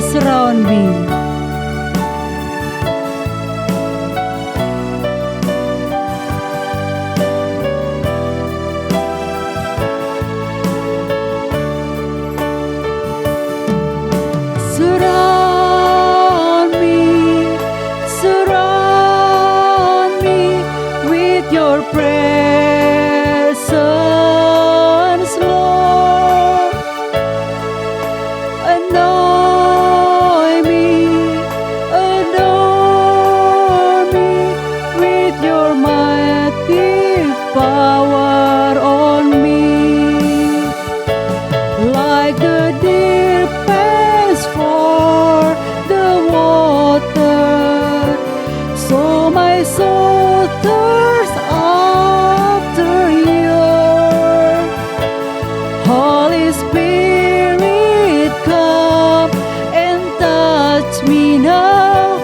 Surround me. Surround me with your presence, Lord. Anoint me with your mighty power on me. Like the deer pants for the water, so my soul thirsts after you. Holy Spirit, come and touch me now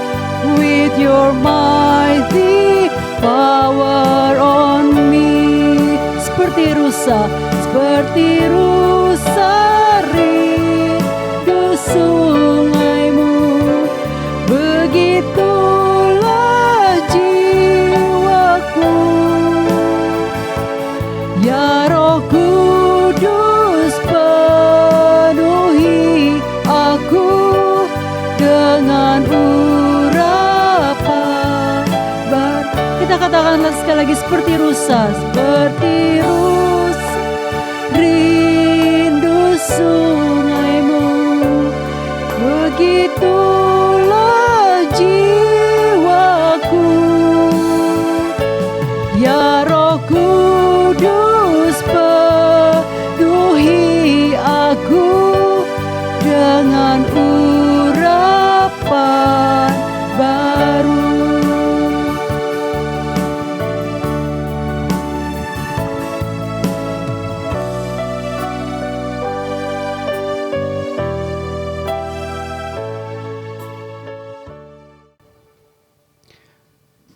with your mighty power on me. Seperti rusa rindu sungai-Mu, begitulah jiwaku. Ya Roh Kudus, penuhi aku dengan urapan. Kita katakanlah sekali lagi, seperti rusa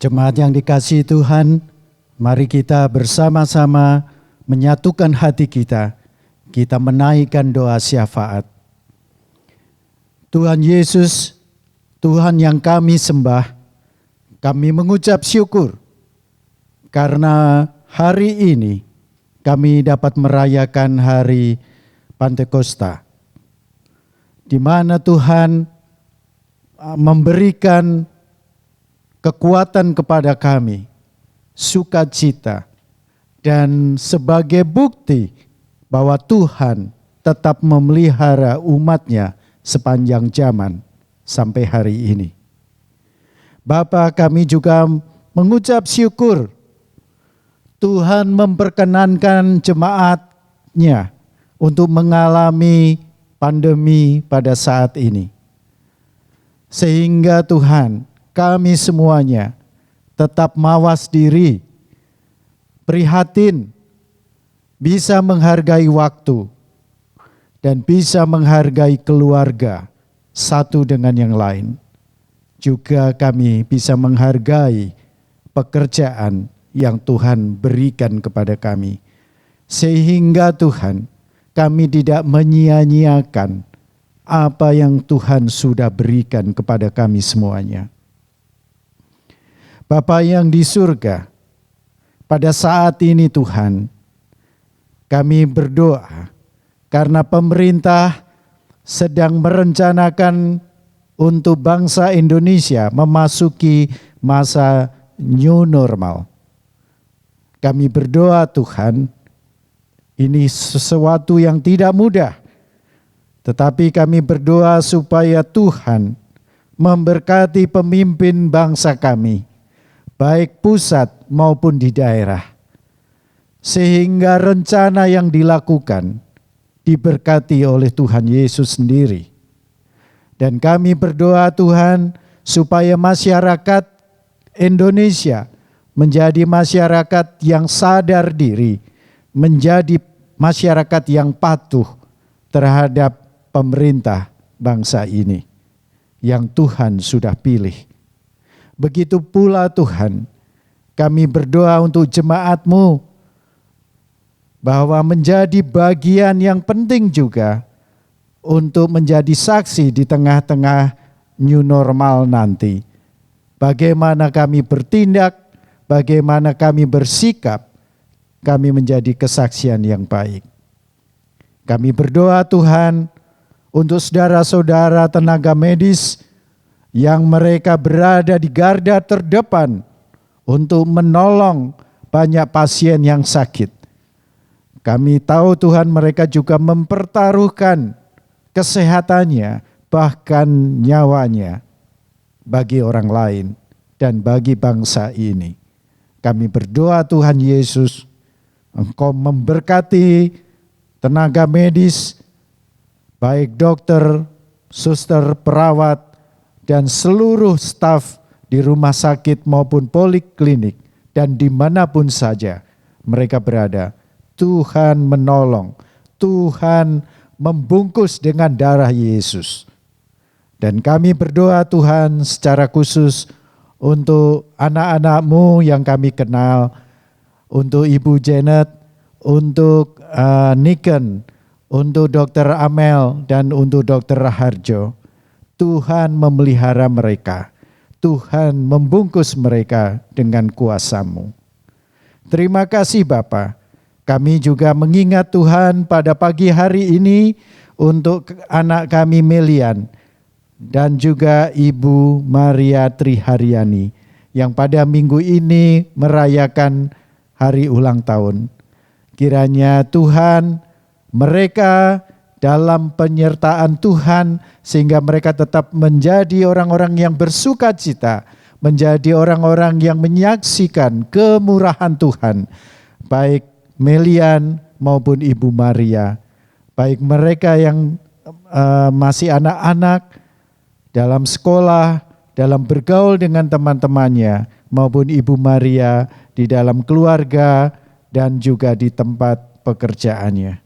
Jemaat yang dikasihi Tuhan, mari kita bersama-sama menyatukan hati kita. Kita menaikkan doa syafaat. Tuhan Yesus, Tuhan yang kami sembah, kami mengucap syukur karena hari ini kami dapat merayakan hari Pantekosta, di mana Tuhan memberikan kekuatan kepada kami, sukacita, dan sebagai bukti bahwa Tuhan tetap memelihara umat-Nya sepanjang zaman sampai hari ini. Bapa, kami juga mengucap syukur Tuhan memperkenankan jemaat-Nya untuk mengalami pandemi pada saat ini. Sehingga Tuhan, kami semuanya tetap mawas diri, prihatin, bisa menghargai waktu, dan bisa menghargai keluarga satu dengan yang lain. Juga kami bisa menghargai pekerjaan yang Tuhan berikan kepada kami. Sehingga Tuhan, kami tidak menyia-nyiakan apa yang Tuhan sudah berikan kepada kami semuanya. Bapa yang di surga, pada saat ini Tuhan, kami berdoa karena pemerintah sedang merencanakan untuk bangsa Indonesia memasuki masa new normal. Kami berdoa Tuhan, ini sesuatu yang tidak mudah. Tetapi kami berdoa supaya Tuhan memberkati pemimpin bangsa kami, baik pusat maupun di daerah. Sehingga rencana yang dilakukan diberkati oleh Tuhan Yesus sendiri. Dan kami berdoa Tuhan supaya masyarakat Indonesia menjadi masyarakat yang sadar diri, menjadi masyarakat yang patuh terhadap pemerintah bangsa ini yang Tuhan sudah pilih. Begitu pula Tuhan, kami berdoa untuk jemaat-Mu bahwa menjadi bagian yang penting juga untuk menjadi saksi di tengah-tengah new normal nanti. Bagaimana kami bertindak, bagaimana kami bersikap, kami menjadi kesaksian yang baik. Kami berdoa Tuhan untuk saudara-saudara tenaga medis yang mereka berada di garda terdepan untuk menolong banyak pasien yang sakit. Kami tahu Tuhan mereka juga mempertaruhkan kesehatannya, bahkan nyawanya bagi orang lain dan bagi bangsa ini. Kami berdoa Tuhan Yesus, Engkau memberkati tenaga medis, baik dokter, suster, perawat, dan seluruh staf di rumah sakit maupun poliklinik dan dimanapun saja mereka berada. Tuhan menolong, Tuhan membungkus dengan darah Yesus. Dan kami berdoa Tuhan secara khusus untuk anak-anak-Mu yang kami kenal, untuk Ibu Janet, untuk Niken, untuk Dr. Amel, dan untuk Dr. Raharjo. Tuhan memelihara mereka. Tuhan membungkus mereka dengan kuasa-Mu. Terima kasih Bapa. Kami juga mengingat Tuhan pada pagi hari ini untuk anak kami Melian dan juga Ibu Maria Triharyani yang pada minggu ini merayakan hari ulang tahun. Kiranya Tuhan mereka dalam penyertaan Tuhan sehingga mereka tetap menjadi orang-orang yang bersukacita, menjadi orang-orang yang menyaksikan kemurahan Tuhan, baik Melian maupun Ibu Maria, baik mereka yang masih anak-anak dalam sekolah, dalam bergaul dengan teman-temannya, maupun Ibu Maria di dalam keluarga dan juga di tempat pekerjaannya.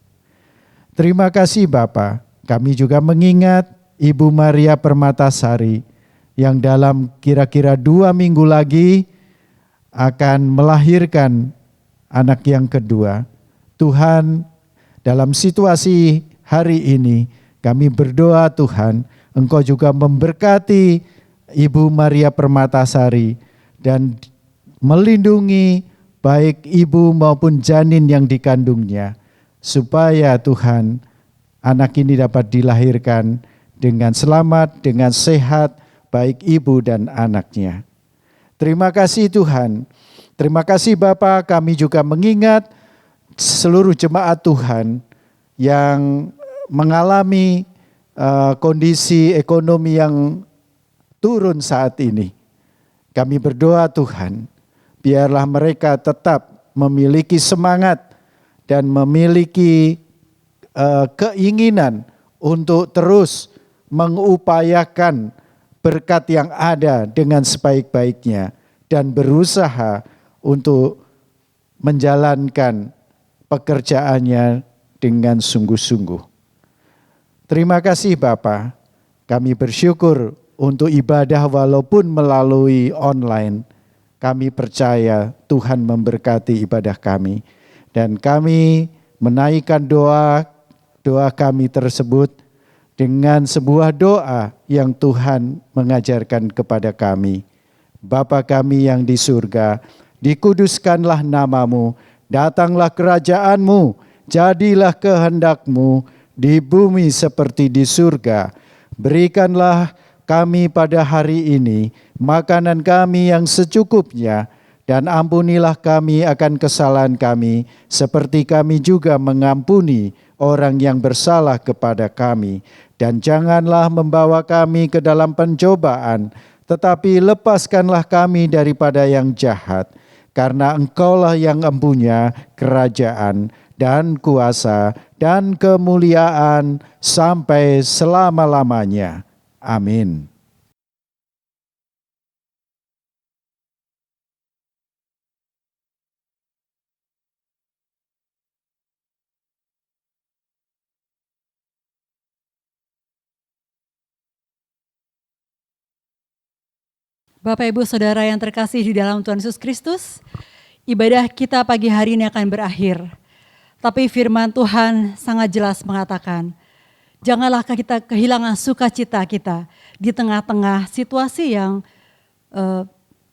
Terima kasih Bapa. Kami juga mengingat Ibu Maria Permatasari yang dalam kira-kira 2 minggu lagi akan melahirkan anak yang kedua. Tuhan, dalam situasi hari ini kami berdoa Tuhan, Engkau juga memberkati Ibu Maria Permatasari dan melindungi baik ibu maupun janin yang dikandungnya, supaya Tuhan anak ini dapat dilahirkan dengan selamat, dengan sehat, baik ibu dan anaknya. Terima kasih Tuhan. Terima kasih Bapa, kami juga mengingat seluruh jemaat Tuhan yang mengalami kondisi ekonomi yang turun saat ini. Kami berdoa Tuhan, biarlah mereka tetap memiliki semangat dan memiliki keinginan untuk terus mengupayakan berkat yang ada dengan sebaik-baiknya dan berusaha untuk menjalankan pekerjaannya dengan sungguh-sungguh. Terima kasih Bapa, kami bersyukur untuk ibadah walaupun melalui online. Kami percaya Tuhan memberkati ibadah kami. Dan kami menaikkan doa kami tersebut dengan sebuah doa yang Tuhan mengajarkan kepada kami. Bapa kami yang di surga, dikuduskanlah namamu, datanglah kerajaanmu, jadilah kehendak-Mu di bumi seperti di surga. Berikanlah kami pada hari ini makanan kami yang secukupnya, dan ampunilah kami akan kesalahan kami, seperti kami juga mengampuni orang yang bersalah kepada kami. Dan janganlah membawa kami ke dalam pencobaan, tetapi lepaskanlah kami daripada yang jahat. Karena Engkaulah yang empunya kerajaan dan kuasa dan kemuliaan sampai selama-lamanya. Amin. Bapak Ibu Saudara yang terkasih di dalam Tuhan Yesus Kristus, ibadah kita pagi hari ini akan berakhir. Tapi firman Tuhan sangat jelas mengatakan, janganlah kita kehilangan sukacita kita di tengah-tengah situasi yang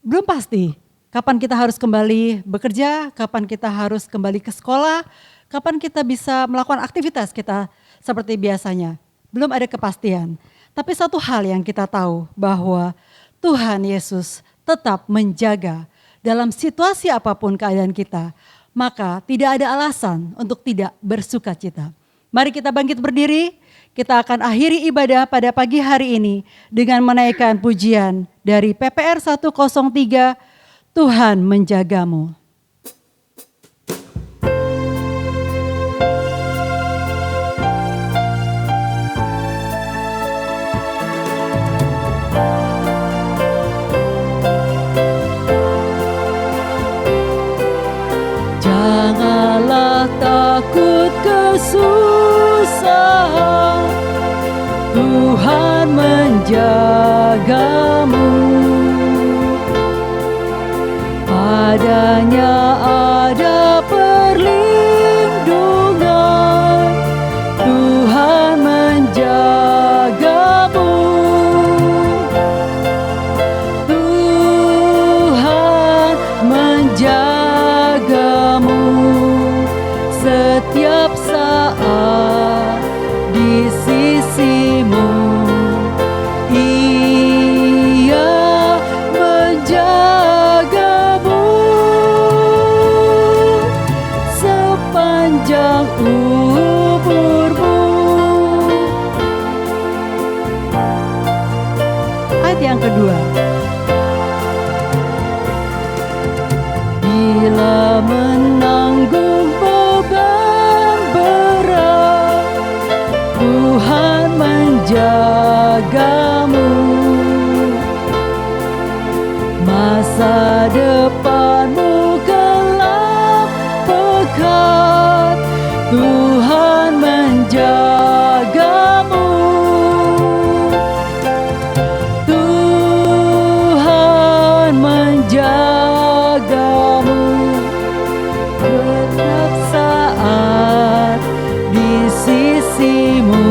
belum pasti. Kapan kita harus kembali bekerja, kapan kita harus kembali ke sekolah, kapan kita bisa melakukan aktivitas kita seperti biasanya. Belum ada kepastian. Tapi satu hal yang kita tahu bahwa Tuhan Yesus tetap menjaga dalam situasi apapun keadaan kita. Maka tidak ada alasan untuk tidak bersukacita. Mari kita bangkit berdiri, kita akan akhiri ibadah pada pagi hari ini dengan menaikkan pujian dari PPR 103, Tuhan menjagamu. Janganlah takut kesusahan, Tuhan menjagamu. Padanya ada perlindungan, Tuhan menjagamu. Tuhan menjagamu setiap saat di sisimu. Ia menjagamu sepanjang umurmu. Ayat yang kedua. Bila menanggung beban berat, Tuhan menjagamu. Masa depanmu gelap pekat, Tuhan menjagamu. Tuhan menjagamu sisimu.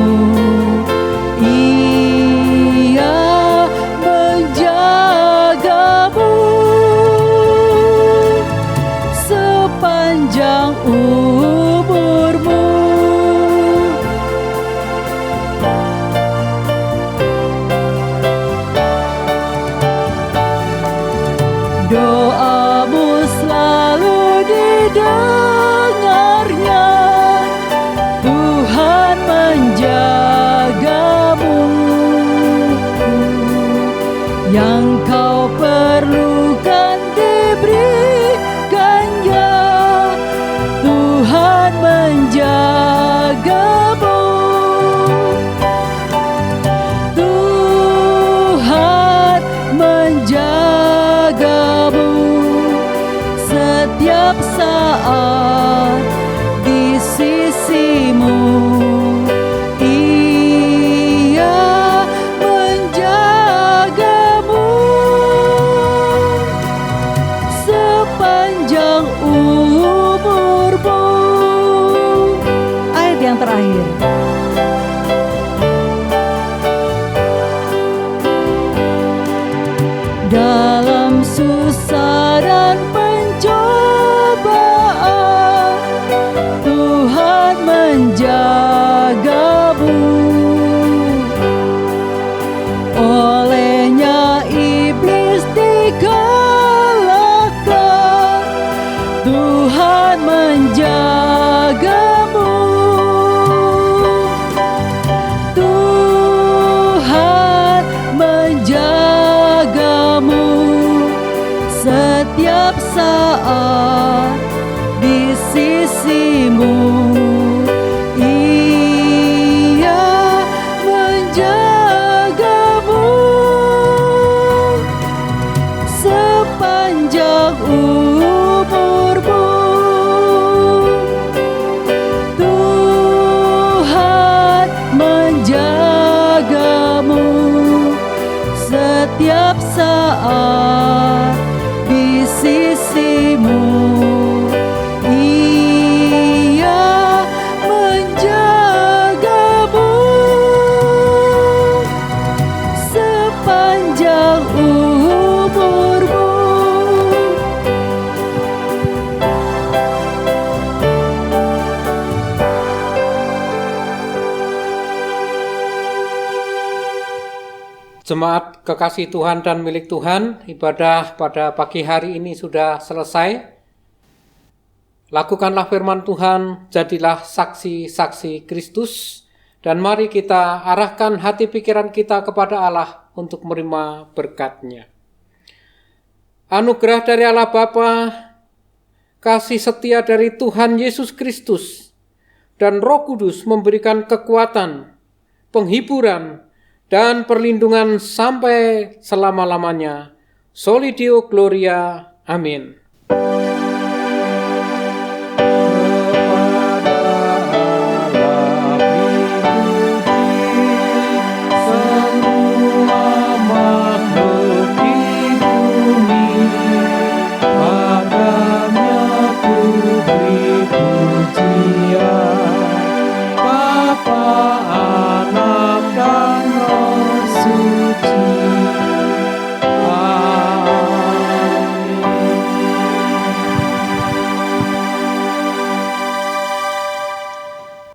Ia menjagamu sepanjang umurmu. Doamu selalu didengarnya, Tuhan menjagamu. Yang kau perlukan diberikannya, Tuhan menjagamu. Tuhan menjagamu setiap saat di sisimu. Ia menjagamu sepanjang umurmu. Ayat yang terakhir. Dalam susah dan pencobaan, Tuhan menjagamu. Olehnya iblis dikalahkan, Tuhan menjagamu. Tuhan menjagamu setiap saat di sisimu. Ia menjagamu sepanjang umurmu. Tuhan menjagamu setiap saat di sisimu. Ia menjagamu sepanjang umurmu. Jemaat kekasih Tuhan dan milik Tuhan, ibadah pada pagi hari ini sudah selesai. Lakukanlah firman Tuhan, jadilah saksi-saksi Kristus, dan mari kita arahkan hati pikiran kita kepada Allah untuk menerima berkat-Nya. Anugerah dari Allah Bapa, kasih setia dari Tuhan Yesus Kristus, dan Roh Kudus memberikan kekuatan, penghiburan, dan perlindungan sampai selama-lamanya. Soli Deo Gloria. Amin.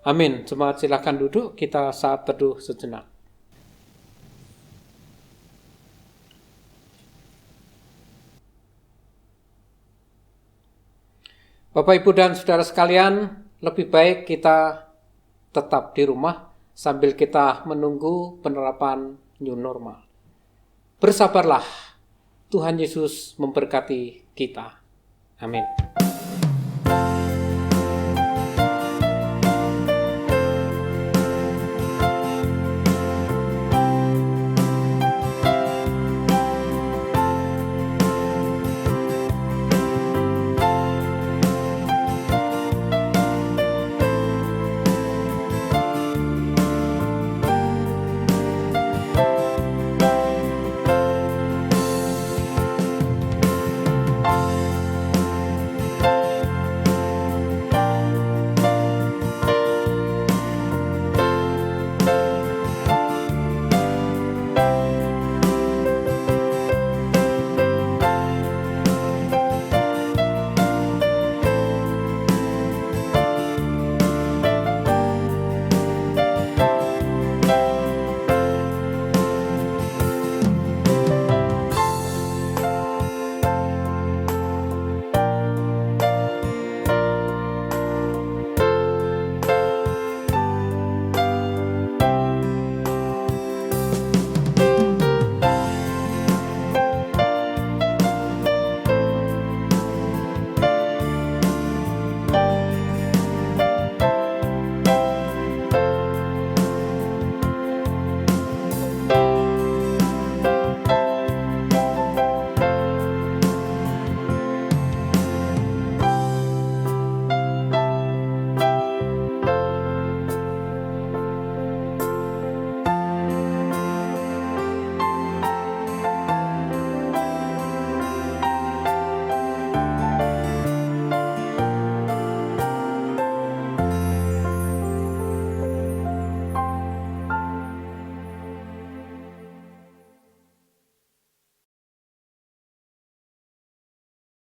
Amin. Jemaat silakan duduk, kita saat teduh sejenak. Bapak, Ibu, dan Saudara sekalian, lebih baik kita tetap di rumah sambil kita menunggu penerapan new normal. Bersabarlah, Tuhan Yesus memberkati kita. Amin.